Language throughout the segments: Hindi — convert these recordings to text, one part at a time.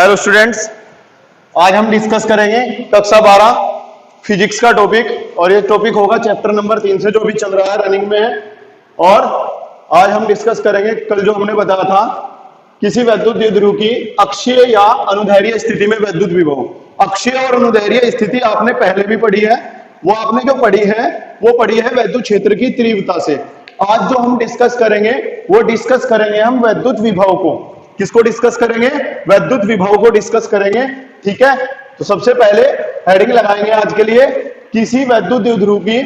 हेलो स्टूडेंट्स, आज हम डिस्कस करेंगे कक्षा 12 फिजिक्स का टॉपिक और ये टॉपिक होगा चैप्टर नंबर 3 से जो भी चल रहा है, रनिंग में है। और आज हम डिस्कस करेंगे कल जो हमने बताया था किसी वैद्युत द्विध्रुव की अक्षीय या अनुदैर्घ्य स्थिति में वैद्युत विभव। अक्षीय और अनुदैर्घ्य स्थिति आपने पहले भी पढ़ी है, वो आपने जो पढ़ी है वो पढ़ी है वैद्युत क्षेत्र की तीव्रता से। आज जो हम डिस्कस करेंगे वो डिस्कस करेंगे हम वैद्युत विभव को। किसको डिस्कस करेंगे? वैद्युत विभव को डिस्कस करेंगे। ठीक है, तो सबसे पहले हेडिंग लगाएंगे आज के लिए, किसी वैद्युत द्विध्रुव की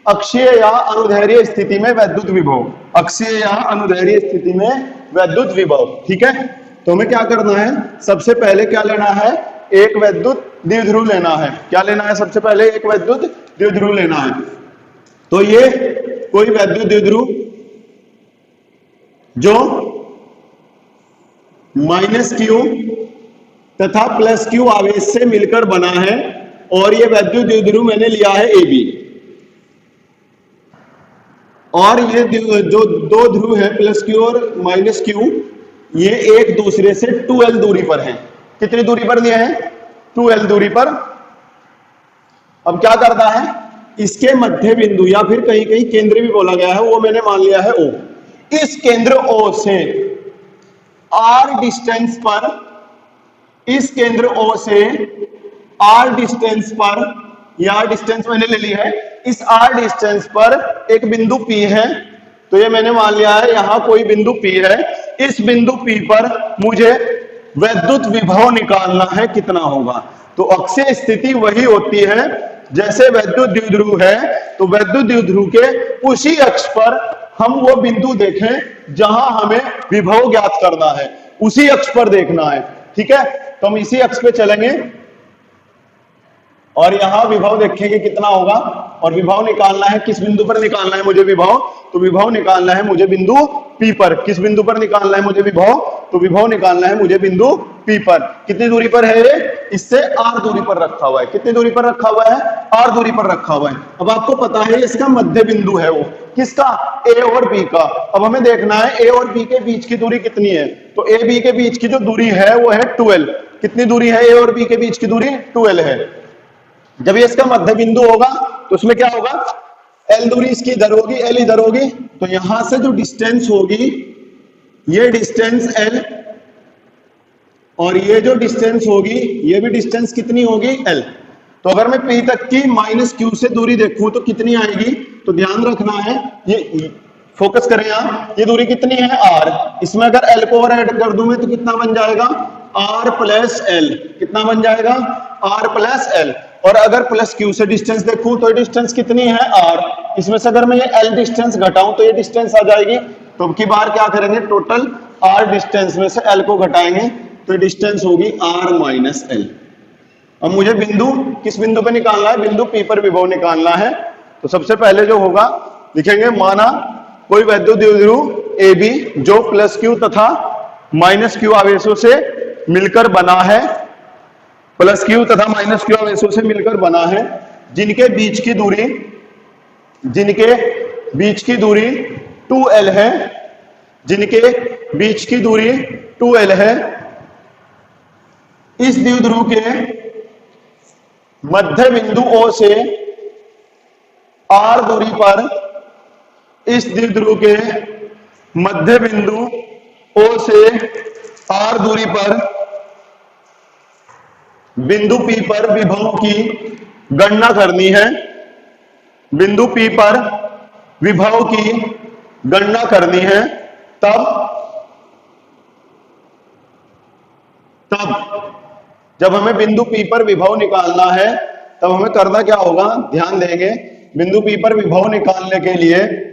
अक्षीय या अनुदैर्घ्य स्थिति में वैद्युत विभव। अक्षीय या अनुदैर्घ्य स्थिति में वैद्युत विभव। ठीक है, तो हमें क्या करना है? सबसे पहले क्या लेना है? एक वैद्युत द्विध्रुव लेना है। क्या लेना है? सबसे पहले एक वैद्युत द्विध्रुव लेना है। तो ये कोई वैद्युत द्विध्रुव जो -q तथा +q आवेश से मिलकर बना है, और ये वैद्युत द्विध्रुव मैंने लिया है AB। और ये जो दो ध्रुव है +q और -q, ये एक दूसरे से 2l दूरी पर हैं। कितनी दूरी पर लिए हैं? 2l दूरी पर। अब क्या करता है? इसके मध्य बिंदु या फिर कहीं कहीं केंद्र भी बोला गया है, वो मैंने मान लिया है O। इस केंद्र O से R डिस्टेंस पर, इस केंद्र O से R डिस्टेंस पर, या डिस्टेंस मैंने ले ली है, इस R डिस्टेंस पर एक बिंदु P है। तो ये मैंने मान लिया है यहां कोई बिंदु P है। इस बिंदु P पर मुझे वैद्युत विभव निकालना है, कितना होगा? तो अक्षीय स्थिति वही होती है जैसे वैद्युत द्विध्रुव है, तो वैद्युत द्विध्रुव के उसी अक्ष पर हम वो बिंदु देखें जहां हमें विभव ज्ञात करना है, उसी अक्ष पर देखना है। ठीक है, तो हम इसी अक्ष पे चलेंगे और यहां विभव देखेंगे कितना होगा। और विभव निकालना है, किस बिंदु पर निकालना है मुझे विभव? तो विभव निकालना है मुझे बिंदु P पर। किस बिंदु पर निकालना है मुझे विभव? तो विभव निकालना है मुझे बिंदु P पर। कितनी दूरी पर है ये? इससे R दूरी पर रखा हुआ है। कितनी दूरी पर रखा हुआ है? R दूरी पर रखा हुआ है। अब आपको पता है इसका मध्य बिंदु है वो किसका? A और B का। अब हमें देखना है A और B के बीच की दूरी कितनी है। तो A B के बीच की जो दूरी है वो है 2l। कितनी दूरी है A और B के बीच की दूरी? 2l है। जब ये इसका मध्य बिंदु होगा तो उसमें क्या होगा? L दूरी इसकी इधर होगी, L इधर होगी, तो यहां से जो डिस्टेंस होगी ये डिस्टेंस L, और ये जो डिस्टेंस होगी ये भी डिस्टेंस कितनी होगी? L। तो अगर मैं P तक की -q से दूरी देखूं तो कितनी आएगी? तो ध्यान रखना है, ये फोकस करें यहां, ये दूरी कितनी है? R। इसमें अगर L को और ऐड कर दूं मैं तो कितना बन जाएगा? R + L। कितना बन जाएगा? R + L। और अगर +q से डिस्टेंस देखूं तो डिस्टेंस कितनी है? R। इसमें से अगर मैं ये L डिस्टेंस घटाऊं तो ये डिस्टेंस आ जाएगी। तो अब की बार क्या करेंगे? टोटल R डिस्टेंस में से L को घटाएंगे तो डिस्टेंस होगी R - L। अब मुझे बिंदु किस बिंदु पे निकालना है? बिंदु P पर विभव निकालना है। तो सबसे पहले जो होगा लिखेंगे, माना कोई वैद्युत द्विध्रुव AB जो +q तथा -q आवेशों से मिलकर बना है, +q तथा -q आवेशों से मिलकर बना है, जिनके बीच की दूरी 2l है, जिनके बीच की दूरी 2l है। इस द्विध्रुव के मध्य बिंदु O से R दूरी पर, इस द्विध्रुव के मध्य बिंदु O से R दूरी पर बिंदु P पर विभव की गणना करनी है। बिंदु P पर विभव की गणना करनी है। तब जब हमें बिंदु P पर विभव निकालना है तब हमें करना क्या होगा? ध्यान देंगे, बिंदु P पर विभव निकालने के लिए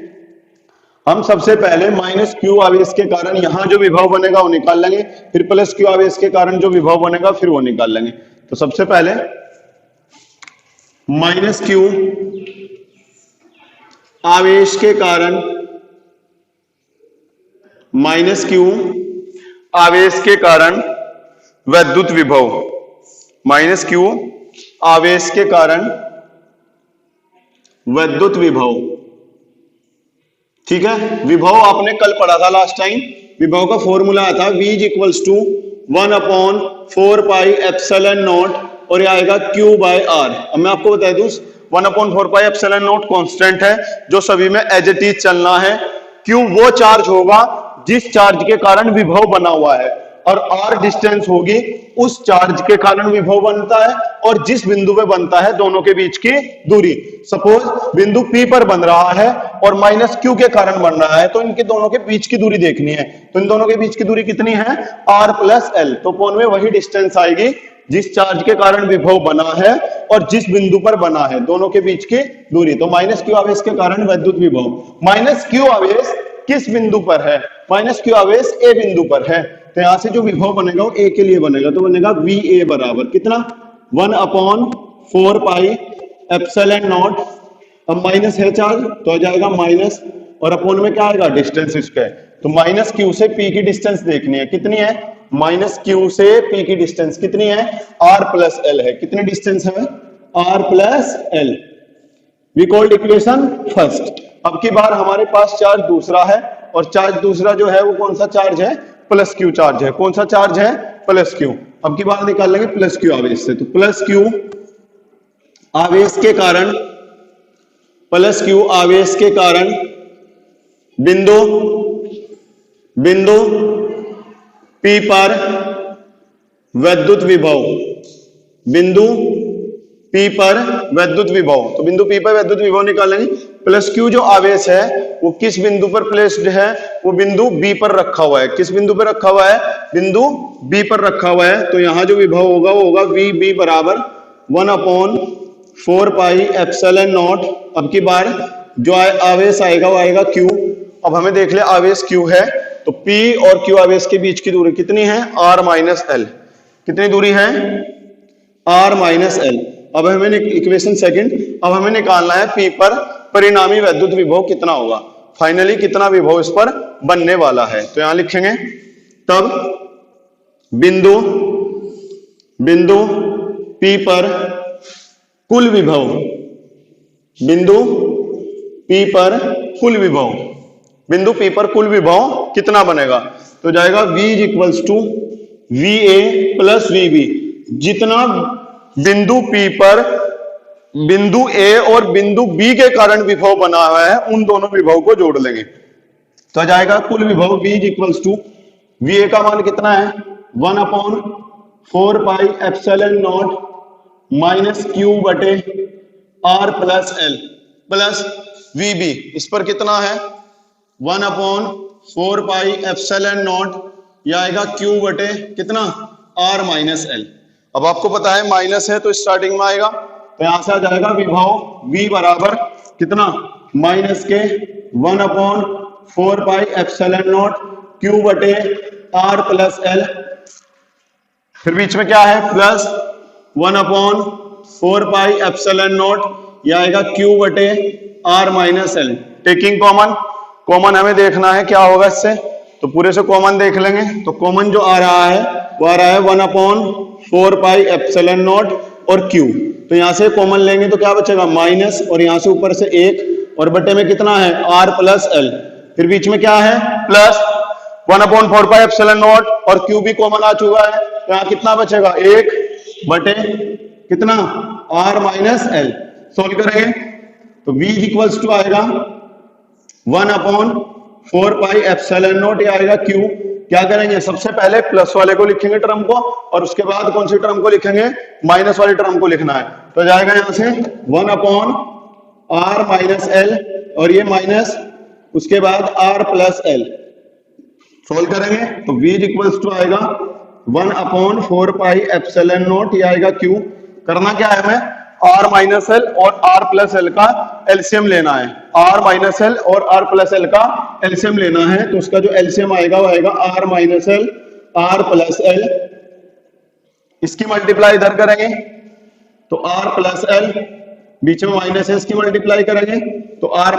हम सबसे पहले -q आवेश के कारण यहां जो विभव बनेगा वो निकाल लेंगे, फिर +q आवेश के कारण जो विभव बनेगा फिर वो निकाल लेंगे। तो सबसे पहले -q आवेश के कारण, -q आवेश के कारण वैद्युत विभव, -q आवेश के कारण वैद्युत विभव। ठीक है, विभव आपने कल पढ़ा था लास्ट टाइम। विभव का फॉर्मूला आता है V = 1/4πε0 और ये आएगा Q बाय R। अब मैं आपको बता दूं 1/4πε0 कांस्टेंट है जो सभी में एज इट इज चलना है। Q वो चार्ज होगा जिस चार्ज के कारण विभव बना हुआ है और R डिस्टेंस होगी उस चार्ज के कारण विभव बनता है और जिस बिंदु पे बनता है दोनों के बीच की दूरी। सपोज बिंदु P पर बन रहा है और -Q के कारण बन रहा है तो इनके दोनों के बीच की दूरी देखनी है। तो इन दोनों के बीच की दूरी कितनी है? R + L। तो कोण में वही डिस्टेंस आएगी जिस चार्ज के कारण विभव बना है और जिस बिंदु पर बना है दोनों के बीच की दूरी। तो -Q आवेश के कारण वैद्युत विभव। -Q आवेश किस बिंदु पर है? -Q आवेश A बिंदु पर है। तो यहां से जो विभव बनेगा वो A के लिए बनेगा तो बनेगा VA बराबर कितना? 1/4πε0। अब माइनस है चार्ज तो आ जाएगा माइनस और अपोन में क्या आएगा? Distance square. तो -Q से P की डिस्टेंस देखनी है। कितनी है? -Q से P की डिस्टेंस कितनी है? R + L है। कितनी डिस्टेंस है? R + L। We called equation first. अब की बार हमारे पास चार्ज दूसरा है और चार्ज दूसरा जो है वो कौन सा चार्ज है? +Q चार्ज है। कौन सा चार्ज है? +Q। अब की बार निकाल लेंगे +Q आवेश से। तो +Q आवेश के कारण बिंदु P पर वैद्युत विभव। बिंदु P पर वैद्युत विभव। तो बिंदु P पर वैद्युत विभव निकालेंगे। +Q जो आवेश है वो किस बिंदु पर प्लेस्ड है? वो बिंदु B पर रखा हुआ है। किस बिंदु पर रखा हुआ है? बिंदु B पर रखा हुआ है। तो यहां जो विभव होगा वो होगा VB बराबर 1/4πε0। अब की बार जो आवेश आएगा वो आएगा Q। अब हमें देख ले आवेश Q है तो P और Q आवेश के बीच की दूरी कितनी है? R - L। कितनी दूरी है? R - L। अब हमें इक्वेशन सेकंड, अब हमें निकालना है P पर परिणामी वैद्युत विभव कितना होगा। फाइनली कितना विभव इस पर बनने वाला है। तो यहां लिखेंगे तब बिंदु P पर कुल विभव। बिंदु P पर कुल विभव। बिंदु P पर कुल विभव कितना बनेगा? तो जाएगा V = VA + VB। जितना बिंदु P पर बिंदु A और बिंदु B के कारण विभव बना हुआ है उन दोनों विभव को जोड़ लेंगे तो आ जाएगा कुल विभव V = VA का मान कितना है? 1/4πε0 - Q/R + L प्लस VB। इस पर कितना है? 1/4πε0 यह आएगा Q/ कितना? R - L। अब आपको पता है माइनस है तो स्टार्टिंग में आएगा तो यहां से आ जाएगा विभव V बराबर कितना? -के 1/4πε0 Q/R + L। फिर बीच में क्या है? प्लस 1/4πε0 यह आएगा Q/R - L। टेकिंग कॉमन हमें देखना है क्या होगा इससे। तो पूरे से कॉमन देख लेंगे तो कॉमन जो आ रहा है वो आ रहा है 1/4πε0 और Q। तो यहां से कॉमन लेंगे तो क्या बचेगा? माइनस और यहां से ऊपर से 1 और बटे में कितना है? R + L। फिर बीच में क्या है? प्लस 1/4πε0 और Q भी कॉमन आ चुका है तो यहां कितना बचेगा? 1 बटे कितना? R - L। सोल्व करेंगे तो V = आएगा 1/4πε0 ये आएगा Q। क्या करेंगे? सबसे पहले प्लस वाले को लिखेंगे टर्म को और उसके बाद कौन सी टर्म को लिखेंगे? माइनस वाली टर्म को लिखना है। तो जाएगा यहां से 1/R - L और ये माइनस उसके बाद R + L। सोल्व करेंगे तो V = आएगा 1/4πε0 ये आएगा Q। करना क्या है हमें? R - L और R + L का एलसीएम लेना है। R - L और R + L का एलसीएम लेना है तो उसका जो एलसीएम आएगा वो आएगा R - L R + L। इसकी मल्टीप्लाई इधर करेंगे तो R + L बीच में माइनस है इसकी मल्टीप्लाई करेंगे तो R -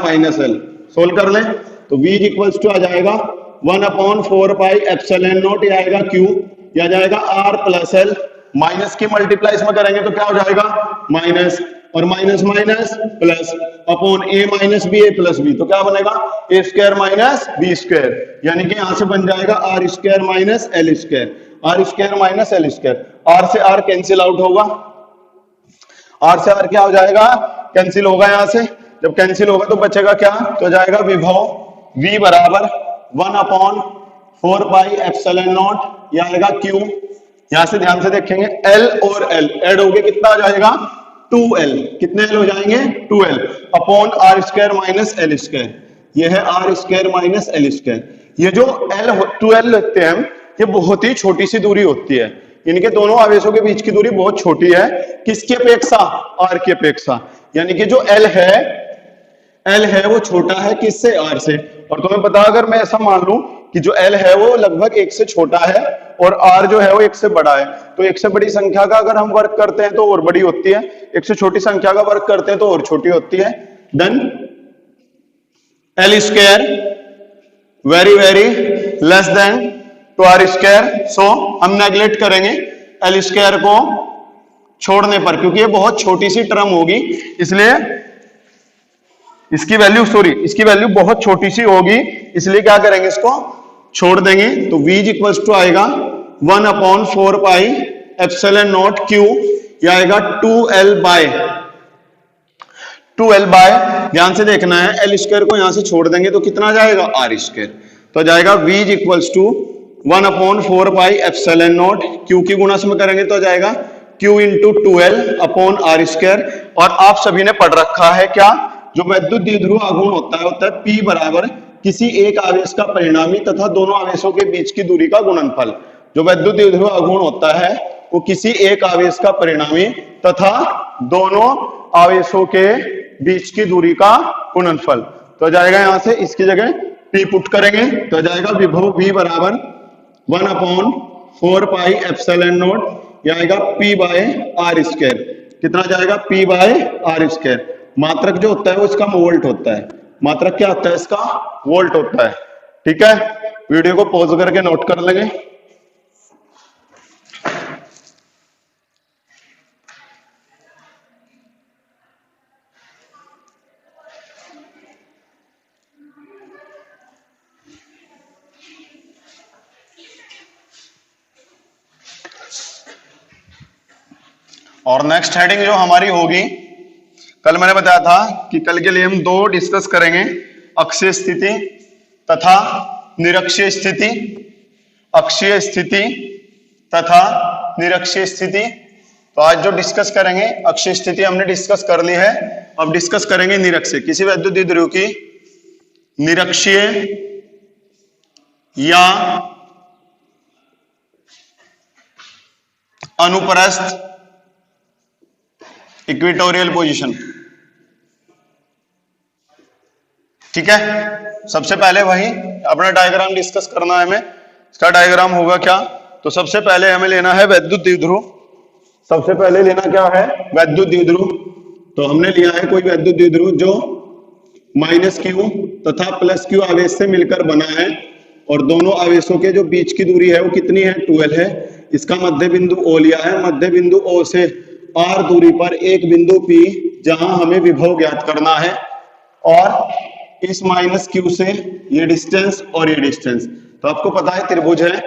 L। सोल्व कर लें तो V = आ जाएगा 1/4πε0 ये आएगा Q। यह जाएगा R + L। माइनस की मल्टीप्लाई इसमें करेंगे तो क्या हो जाएगा? माइनस और minus minus plus upon A - B A + B। तो क्या बनेगा? A² - B²। यानी कि यहां से बन जाएगा R² - L²। R square minus L square, R से आर कैंसिल आउट होगा, आर से आर क्या हो जाएगा, कैंसिल होगा, यहां से जब कैंसिल होगा तो बचेगा क्या, तो जाएगा विभव v बराबर 1/4 पाई एप्सिलॉन नॉट, यह आएगा q, यहां से ध्यान से देखेंगे L और L ऐड हो गए, कितना आ जाएगा 2L, कितने L हो जाएंगे 2L upon R square minus L square, ये है R square minus L square. ये जो L 2L लिखते हैं हम, ये बहुत ही छोटी सी दूरी होती है, इनके दोनों आवेशों के बीच की दूरी बहुत छोटी है, किसकी अपेक्षा, आर की अपेक्षा, यानी कि जो L है वो छोटा है किससे, आर से। और तुम्हें पता, अगर मैं ऐसा मान लूं कि जो L है वो लगभग 1 से छोटा है और R जो है वो 1 से बड़ा है, तो 1 से बड़ी संख्या का अगर हम वर्क करते हैं तो और बड़ी होती है, 1 से छोटी संख्या का वर्क करते हैं तो और छोटी होती है। Then L square very very less than two R square, so हम नेग्लेक्ट करेंगे L स्क्वायर को छोड़ने पर, क्योंकि ये बहुत छोटी सी टर्म होगी, इसलिए इसकी वैल्यू बहुत छोटी सी होगी, इसलिए क्या करेंगे, इसको छोड़ देंगे। तो v इक्वल्स टू आएगा 1/4 पाई एप्सिलॉन नॉट q, यह आएगा 2L बाय, ध्यान से देखना है, L स्क्वायर को यहां से छोड़ देंगे तो कितना जाएगा, आर स्क्वायर, तो जाएगा v equals to 1/4 pi epsilon naught, q की गुणा में करेंगे तो जाएगा q into 2L upon R square. और आप सभी ने पढ़ रखा है क्या, जो वैद्युत द्विध्रुव आघूर्ण होता है P बराबर किसी एक आवेश का परिणामी तथा दोनों आवेशों के बीच की दूरी का गुणनफल। जो वैद्युत द्विध्रुव आघूर्ण होता है वो किसी एक आवेश का परिणामी तथा दोनों आवेशों के बीच की दूरी का गुणनफल। तो जाएगा यहां से, इसकी जगह P पुट करेंगे तो जाएगा विभव V बराबर 1/4 पाई एप्सिलॉन नॉट, यह आएगा P बाय आर स्क्वायर, कितना जाएगा P बाय आर स्क्वायर। मात्रक जो होता है वो इसका वोल्ट होता है, मात्रक क्या होता है इसका, वोल्ट होता है। ठीक है, वीडियो को पॉज करके नोट कर लेंगे। और नेक्स्ट हेडिंग जो हमारी होगी, कल मैंने बताया था कि कल के लिए हम 2 डिस्कस करेंगे, अक्षीय स्थिति तथा निरक्षीय स्थिति, अक्षीय स्थिति तथा निरक्षीय स्थिति। तो आज जो डिस्कस करेंगे, अक्षीय स्थिति हमने डिस्कस कर ली है, अब डिस्कस करेंगे निरक्षीय। किसी वैद्युत द्विध्रुव की निरक्षीय या अनुप्रस्थ इक्वेटोरियल पोजीशन। ठीक है, सबसे पहले वही अपना डायग्राम डिस्कस करना है हमें। इसका डायग्राम होगा क्या, तो सबसे पहले हमें लेना है वैद्युत द्विध्रुव। सबसे पहले लेना क्या है, वैद्युत द्विध्रुव। तो हमने लिया है कोई वैद्युत द्विध्रुव जो -q तथा +q आवेश से मिलकर बना है, और दोनों आवेशों के जो बीच की दूरी है वो कितनी है, 2L है। इसका मध्य बिंदु O लिया है, मध्य बिंदु O से R दूरी पर एक बिंदु P, जहां हमें विभव ज्ञात करना है, और इस -q से ये डिस्टेंस और ये डिस्टेंस। तो आपको पता है त्रिभुज है,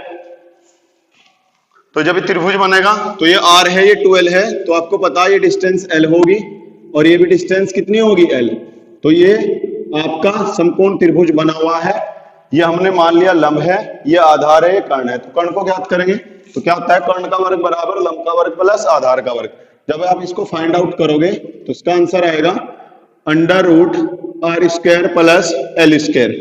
तो जब ये त्रिभुज बनेगा तो ये R है, ये 2L है, तो आपको पता है ये डिस्टेंस L होगी और ये भी डिस्टेंस कितनी होगी, L। तो ये आपका समकोण त्रिभुज बना हुआ है, ये हमने मान लिया लंब है, ये आधार है, ये कर्ण है। तो कर्ण को ज्ञात करेंगे तो क्या होता है, कर्ण का वर्ग बराबर लंब का वर्ग प्लस आधार का वर्ग। जब आप इसको फाइंड आउट करोगे तो इसका आंसर आएगा √r² plus L square.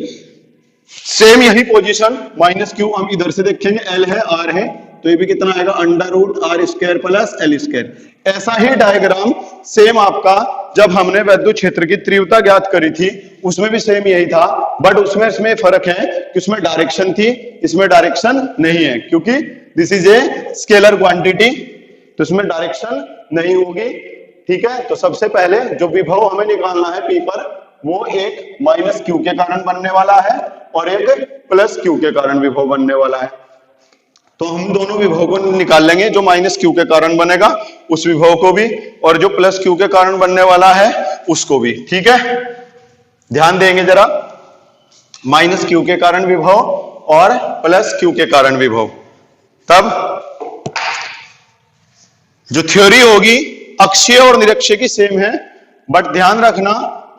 Same यही पोजीशन -q हम इधर से देखेंगे, L है R है, तो ये भी कितना आएगा, √r² प्लस L स्क्वायर। ऐसा ही डायग्राम सेम आपका जब हमने वैद्युत क्षेत्र की तीव्रता ज्ञात करी थी उसमें भी सेम यही था, बट उसमें इसमें फर्क है कि उसमें डायरेक्शन थी, इसमें डायरेक्शन नहीं है, क्योंकि this is a scalar quantity, तो इसमें डायरेक्शन नहीं होगी। ठीक है, तो सबसे पहले जो विभव हमें निकालना है P पर, वो एक -q के कारण बनने वाला है और एक +q के कारण विभव बनने वाला है। तो हम दोनों विभव को निकाल लेंगे, जो -q के कारण बनेगा उस विभव को भी, और जो +q के कारण बनने वाला है उसको भी। ठीक है, ध्यान देंगे जरा, -q के कारण विभव और +q के कारण विभव, तब जो थ्योरी होगी अक्षीय और निरक्षीय की सेम है, बट ध्यान रखना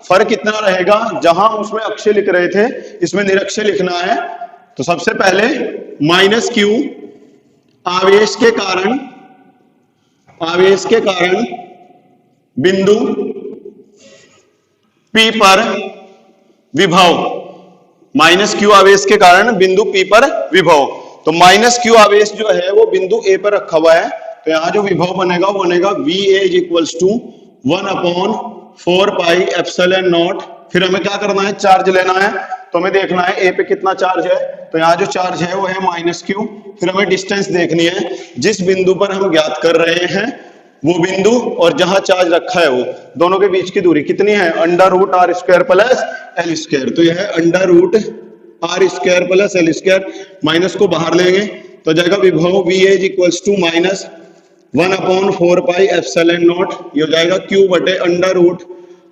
फर्क कितना रहेगा, जहां उसमें अक्षय लिख रहे थे इसमें निरक्षय लिखना है। तो सबसे पहले माइनस क्यू आवेश के कारण बिंदु P पर विभव, माइनस क्यू आवेश के कारण बिंदु P पर विभव। तो माइनस क्यू आवेश जो है वो बिंदु A पर रखा हुआ है, तो यहां जो विभव बनेगा वो बनेगा VA is equals to 1/4 pi epsilon naught. फिर हमें क्या करना है, चार्ज लेना है, तो हमें देखना है A पे कितना चार्ज है, तो यहाँ जो चार्ज है वो है माइनस क्यू। फिर हमें डिस्टेंस देखनी है, जिस बिंदु पर हम ज्ञात कर रहे हैं वो बिंदु और जहां चार्ज रखा है वो दोनों के बीच की दूरी कितनी है, under root R square plus L square. तो यह है under root R square plus L square, minus को बाहर लेंगे तो जाएगा विभव V as equals to minus 1/4 pi epsilon naught, ये हो जाएगा क्यू बटे under root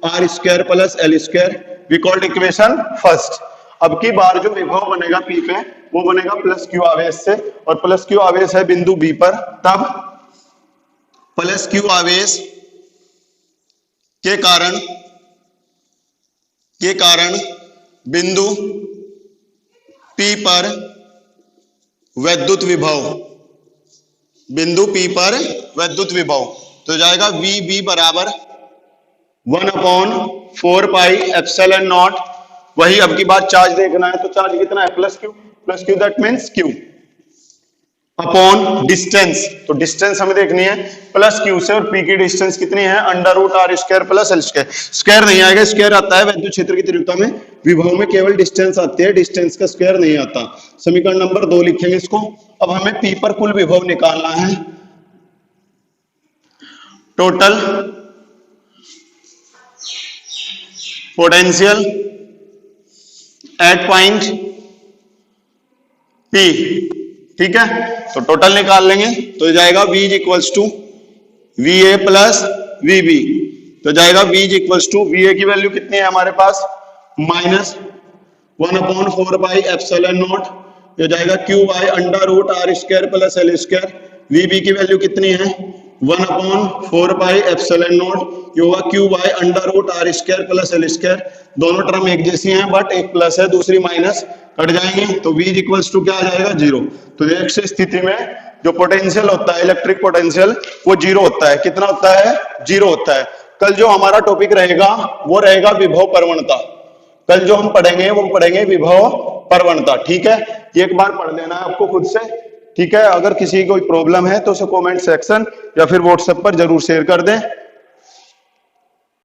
R square plus L square. We called equation first. अब की बार जो विभव बनेगा पी पे वो बनेगा प्लस क्यू आवेश से, और प्लस क्यू आवेश है बिंदु बी पर, तब प्लस क्यू आवेश के कारण बिंदु P पर वैद्युत विभव, बिंदु P पर वैद्युत विभव, तो जाएगा VB बराबर 1/4 पाई एप्सिलॉन नॉट। वही अब की बात चार्ज देखना है, तो चार्ज कितना है, plus Q that means Q upon distance. तो डिस्टेंस हमें देखनी है प्लस क्यू से, और पी की डिस्टेंस कितनी है, under root R square plus L square. Square नहीं आएगा, स्क्वायर आता है वैद्युत क्षेत्र की तीव्रता में, विभव में केवल डिस्टेंस आती है, डिस्टेंस का स्क्वायर नहीं आता। समीकरण नंबर 2 लिखेंगे इसको। अब हमें पी पर कुल विभव निकालना है, total potential at point P, ठीक है। तो टोटल निकाल लेंगे तो जाएगा V is equals to VA plus VB, तो जाएगा V is equals to VA की वैल्यू कितनी है हमारे पास, माइनस 1/4 पाई एप्सिलॉन नॉट, ये जाएगा Q by under root R square plus L square. VB की वैल्यू कितनी है, 1/4 पाई एप्सिलॉन नॉट, ये होगा Q by under root R square plus L square. दोनों टर्म एक जैसी हैं, बट एक प्लस है दूसरी माइनस, कट जाएंगे, तो V इक्वल्स टू क्या आ जाएगा, 0। तो एक्स स्थिति में जो पोटेंशियल होता है, इलेक्ट्रिक पोटेंशियल, वो 0 होता है। कितना होता है, 0 होता है। कल जो हमारा टॉपिक रहेगा वो रहेगा विभव प्रवणता। कल जो हम पढ़ेंगे वो पढ़ेंगे विभव प्रवणता, ठीक है। एक बार पढ़ लेना है आपको खुद से, ठीक है। अगर किसी की कोई प्रॉब्लम है तो उसे कमेंट सेक्शन या फिर व्हाट्सएप पर जरूर शेयर कर दें।